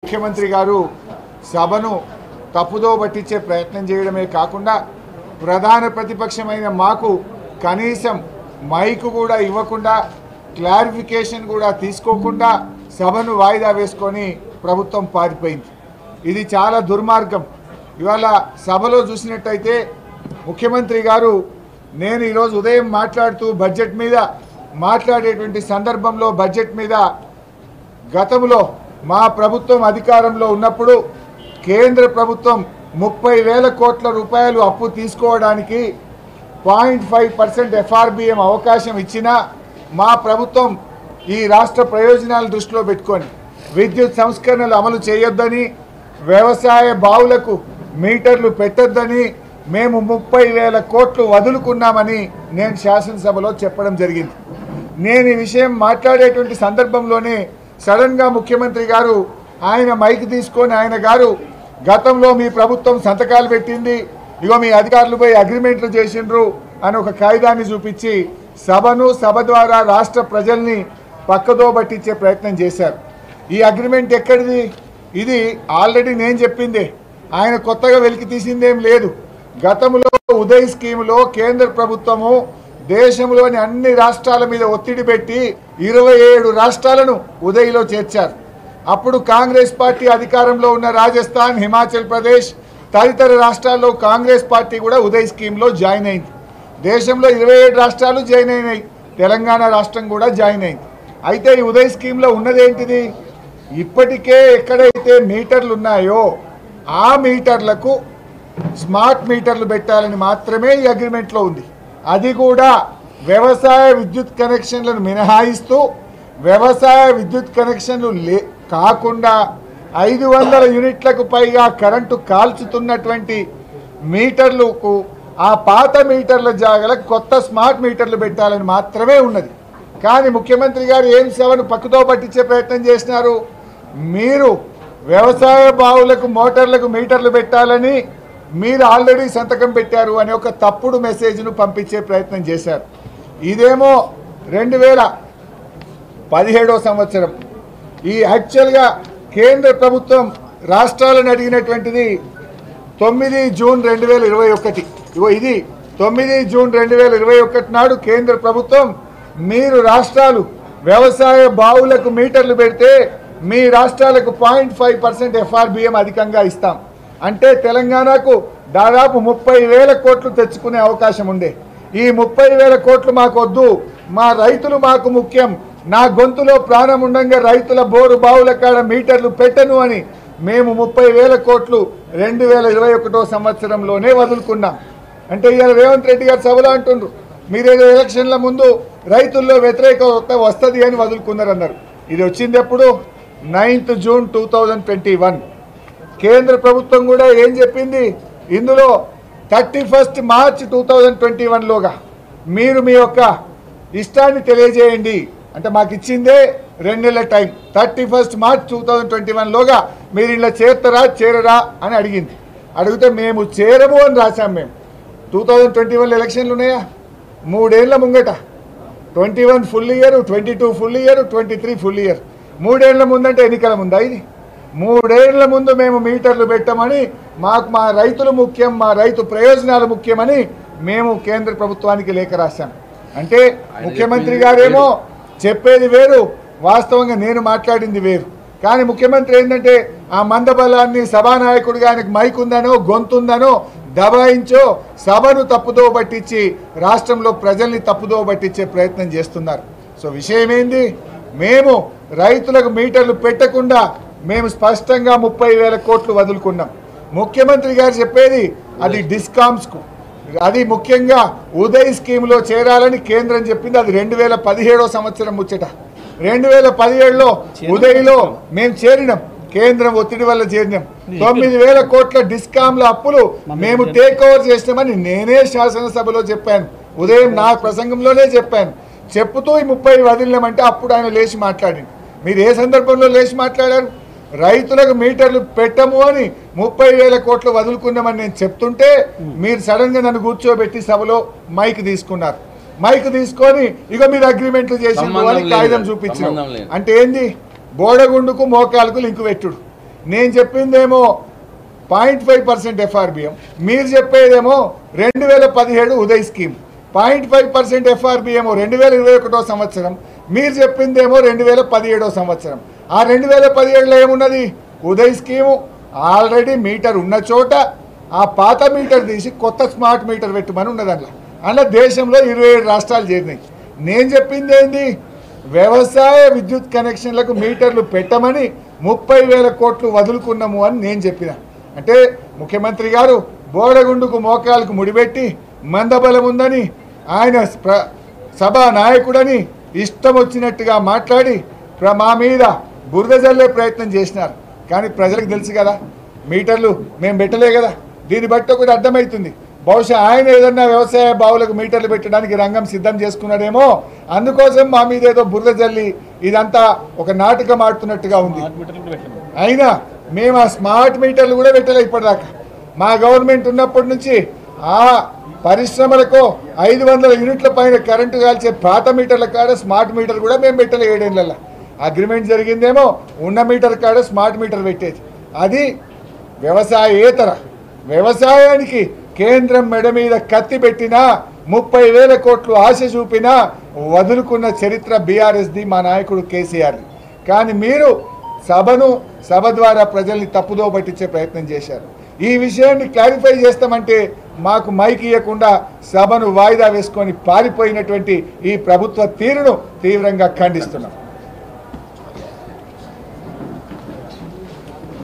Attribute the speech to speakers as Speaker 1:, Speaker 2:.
Speaker 1: ముఖ్యమంత్రి గారు సభను తప్పుదో పట్టించే ప్రయత్నం చేయడమే కాకుండా ప్రధాన ప్రతిపక్షమైన మాకు కనీసం మైకు కూడా ఇవ్వకుండా క్లారిఫికేషన్ కూడా తీసుకోకుండా సభను వాయిదా వేసుకొని ప్రభుత్వం పారిపోయింది. ఇది చాలా దుర్మార్గం. ఇవాళ సభలో చూసినట్టయితే ముఖ్యమంత్రి గారు నేను ఈరోజు ఉదయం మాట్లాడుతూ బడ్జెట్ మీద మాట్లాడేటువంటి సందర్భంలో బడ్జెట్ మీద గతంలో మా ప్రభుత్వం అధికారంలో ఉన్నప్పుడు కేంద్ర ప్రభుత్వం 30,000 కోట్ల రూపాయలు అప్పు తీసుకోవడానికి 0.5% ఎఫ్ఆర్బిఎం అవకాశం ఇచ్చినా మా ప్రభుత్వం ఈ రాష్ట్ర ప్రయోజనాల దృష్టిలో పెట్టుకొని విద్యుత్ సంస్కరణలు అమలు చేయొద్దని, వ్యవసాయ బావులకు మీటర్లు పెట్టొద్దని మేము 30,000 కోట్లు వదులుకున్నామని నేను శాసనసభలో చెప్పడం జరిగింది. నేను ఈ విషయం మాట్లాడేటువంటి సందర్భంలోనే సడన్గా ముఖ్యమంత్రి గారు ఆయన మైక్ తీసుకొని ఆయన గారు గతంలో మీ ప్రభుత్వం సంతకాలు పెట్టింది, ఇగో మీ అధికారులు పోయి అగ్రిమెంట్లు చేసిండ్రు అని ఒక కాగితాన్ని చూపించి సభను సభ ద్వారా రాష్ట్ర ప్రజల్ని పక్కదో పట్టించే ప్రయత్నం చేశారు. ఈ అగ్రిమెంట్ ఎక్కడిది? ఇది ఆల్రెడీ నేను చెప్పిందే, ఆయన కొత్తగా వెలికి తీసిందేం లేదు. గతంలో ఉదయ్ స్కీములో కేంద్ర ప్రభుత్వము దేశంలోని అన్ని రాష్ట్రాల మీద ఒత్తిడి పెట్టి 27 రాష్ట్రాలను ఉదయ్లో చేర్చారు. అప్పుడు కాంగ్రెస్ పార్టీ అధికారంలో ఉన్న రాజస్థాన్, హిమాచల్ ప్రదేశ్ తదితర రాష్ట్రాల్లో కాంగ్రెస్ పార్టీ కూడా ఉదయ్ స్కీమ్లో జాయిన్ అయింది. దేశంలో 27 రాష్ట్రాలు జాయిన్ అయినాయి, తెలంగాణ రాష్ట్రం కూడా జాయిన్ అయింది. అయితే ఈ ఉదయ్ స్కీమ్లో ఉన్నదేంటిది? ఇప్పటికే ఎక్కడైతే మీటర్లు ఉన్నాయో ఆ మీటర్లకు స్మార్ట్ మీటర్లు పెట్టాలని మాత్రమే ఈ అగ్రిమెంట్లో ఉంది. అది కూడా వ్యవసాయ విద్యుత్ కనెక్షన్లను మినహాయిస్తూ వ్యవసాయ విద్యుత్ కనెక్షన్లు కాకుండా 500 యూనిట్లకు పైగా కరెంటు కాల్చుతున్నటువంటి మీటర్లకు ఆ పాత మీటర్ల జాగాలకు కొత్త స్మార్ట్ మీటర్లు పెట్టాలని మాత్రమే ఉన్నది. కానీ ముఖ్యమంత్రి గారు ఏం సభను పక్కతో పట్టించే ప్రయత్నం చేసినారు. మీరు వ్యవసాయ బావులకు మోటార్లకు మీటర్లు పెట్టాలని మీరు ఆల్రెడీ సంతకం పెట్టారు అని ఒక తప్పుడు మెసేజ్ను పంపించే ప్రయత్నం చేశారు. ఇదేమో 2017 సంవత్సరం. ఈ యాక్చువల్గా కేంద్ర ప్రభుత్వం రాష్ట్రాలను అడిగినటువంటిది 9 జూన్ 2021. ఇది 9 జూన్ 2021 నాడు కేంద్ర ప్రభుత్వం మీరు రాష్ట్రాలు వ్యవసాయ బావులకు మీటర్లు పెడితే మీ రాష్ట్రాలకు 0.5% ఎఫ్ఆర్బిఎం అధికంగా ఇస్తాం అంటే తెలంగాణకు దాదాపు 30,000 కోట్లు తెచ్చుకునే అవకాశం ఉండే. ఈ 30,000 కోట్లు మాకు వద్దు, మా రైతులు మాకు ముఖ్యం, నా గొంతులో ప్రాణం ఉండంగా రైతుల బోరు బావుల కాడ మీటర్లు పెట్టను అని మేము 30,000 కోట్లు 2021 సంవత్సరంలోనే వదులుకున్నాం. అంటే ఇవాళ రేవంత్ రెడ్డి గారు సభలో అంటుండ్రు మీరేదో ఎలక్షన్ల ముందు రైతుల్లో వ్యతిరేకత వస్తుంది అని వదులుకున్నారన్నారు. ఇది వచ్చింది ఎప్పుడు? 9 జూన్ 2021. కేంద్ర ప్రభుత్వం కూడా ఏం చెప్పింది ఇందులో 31 మార్చ్ 2021లోగా మీరు మీ యొక్క ఇష్టాన్ని తెలియజేయండి. అంటే మాకు ఇచ్చిందే 2 నెలల టైం. 31 మార్చ్ 2021లోగా మీరు ఇలా చేరతారా చేరరా అని అడిగింది. అడిగితే మేము చేరము అని రాశాం. మేము 2021 ఎలక్షన్లు ఉన్నాయా? 3 ఏళ్ల ముంగట 21 full year, 22 full year, 23 full year. 3 ఏళ్ల ముందంటే ఎన్నికల ముందా? ఇది 3 ఏళ్ల ముందు మేము మీటర్లు పెట్టమని, మాకు మా రైతులు ముఖ్యం, మా రైతు ప్రయోజనాలు ముఖ్యమని మేము కేంద్ర ప్రభుత్వానికి లేఖ రాశాం. అంటే ముఖ్యమంత్రి గారేమో చెప్పేది వేరు, వాస్తవంగా నేను మాట్లాడింది వేరు. కానీ ముఖ్యమంత్రి ఏంటంటే ఆ మందబలాన్ని సభానాయకుడిగా ఆయనకు మైక్ ఉందనో గొంతుందనో దబాయించో సభను తప్పుదో పట్టించి రాష్ట్రంలో ప్రజల్ని తప్పుదో పట్టించే ప్రయత్నం చేస్తున్నారు. సో విషయం ఏంది? మేము రైతులకు మీటర్లు పెట్టకుండా మేము స్పష్టంగా 30,000 కోట్లు వదులుకున్నాం. ముఖ్యమంత్రి గారు చెప్పేది అది డిస్కామ్స్కు, అది ముఖ్యంగా ఉదయ్ స్కీమ్లో చేరాలని కేంద్రం చెప్పింది. అది 2017 సంవత్సరం ముచ్చట. 2017లో ఉదయ్లో మేము చేరినాం, కేంద్రం ఒత్తిడి వల్ల చేరినాం. 9,000 కోట్ల డిస్కామ్ల అప్పులు మేము టేక్ ఓవర్ చేసినామని నేనే శాసనసభలో చెప్పాను. ఉదయం నా ప్రసంగంలోనే చెప్పాను. చెప్పుతూ ఈ 30 వదిలినామంటే అప్పుడు ఆయన లేచి మాట్లాడింది. మీరు ఏ సందర్భంలో లేచి మాట్లాడారు? రైతులకు మీటర్లు పెట్టము అని 30,000 కోట్లు వదులుకున్నామని నేను చెప్తుంటే మీరు సడన్గా నన్ను కూర్చోబెట్టి సభలో మైక్ తీసుకున్నారు. మైక్ తీసుకొని ఇక మీరు అగ్రిమెంట్లు చేసి కాగితం చూపించారు. అంటే ఏంది? బోడగుండుకు మోకాలకు లింకు పెట్టుడు. నేను చెప్పిందేమో 0.5% FRBM, మీరు చెప్పేదేమో 2017 ఉదయ్ స్కీమ్. 0.5% FRBM 2021 సంవత్సరం, మీరు చెప్పిందేమో 2017 సంవత్సరం. ఆ 2017లో ఏమున్నది? ఉదయ్ స్కీము ఆల్రెడీ మీటర్ ఉన్న చోట ఆ పాత మీటర్ తీసి కొత్త స్మార్ట్ మీటర్ పెట్టమని ఉన్నది. అందులో దేశంలో 27 రాష్ట్రాలు చేరినాయి. నేను చెప్పింది ఏంటి? వ్యవసాయ విద్యుత్ కనెక్షన్లకు మీటర్లు పెట్టమని 30,000 కోట్లు వదులుకున్నాము అని నేను చెప్పిన. అంటే ముఖ్యమంత్రి గారు బోడగుండుకు మోకాలకు ముడిపెట్టి మందబలం ఉందని ఆయన సభా నాయకుడని ఇష్టం వచ్చినట్టుగా మాట్లాడి మా మీద బురద జల్లే ప్రయత్నం చేసినారు. కానీ ప్రజలకు తెలుసు కదా, మీటర్లు మేము పెట్టలే కదా. దీన్ని బట్టి ఒకటి అర్థమవుతుంది, బహుశా ఆయన ఏదన్నా వ్యవసాయ బావులకు మీటర్లు పెట్టడానికి రంగం సిద్ధం చేసుకున్నాడేమో. అందుకోసం మా మీద ఏదో బురద జల్లి ఇదంతా ఒక నాటకం ఆడుతున్నట్టుగా ఉంది. అయినా మేము ఆ స్మార్ట్ మీటర్లు కూడా పెట్టలే ఇప్పటిదాకా. మా గవర్నమెంట్ ఉన్నప్పటి నుంచి ఆ పరిశ్రమలకు 500 యూనిట్ల పైన కరెంటు కాల్చే పాత మీటర్ల కాడ స్మార్ట్ మీటర్ కూడా మేము పెట్టలే. 7 ఏళ్లలో అగ్రిమెంట్ జరిగిందేమో ఉన్న మీటర్ కాడ స్మార్ట్ మీటర్ పెట్టేది. అది వ్యవసాయేతర. వ్యవసాయానికి కేంద్రం మెడ మీద కత్తి పెట్టినా 30,000 కోట్లు ఆశ చూపినా వదులుకున్న చరిత్ర బీఆర్ఎస్ది, మా నాయకుడు కేసీఆర్ది. కానీ మీరు సభ ద్వారా ప్రజల్ని తప్పుదో పట్టించే ప్రయత్నం చేశారు. ఈ విషయాన్ని క్లారిఫై చేస్తామంటే మాకు మైక్ ఇవ్వకుండా సభను వాయిదా వేసుకొని పారిపోయినటువంటి ఈ ప్రభుత్వ తీరును తీవ్రంగా ఖండిస్తున్నాం.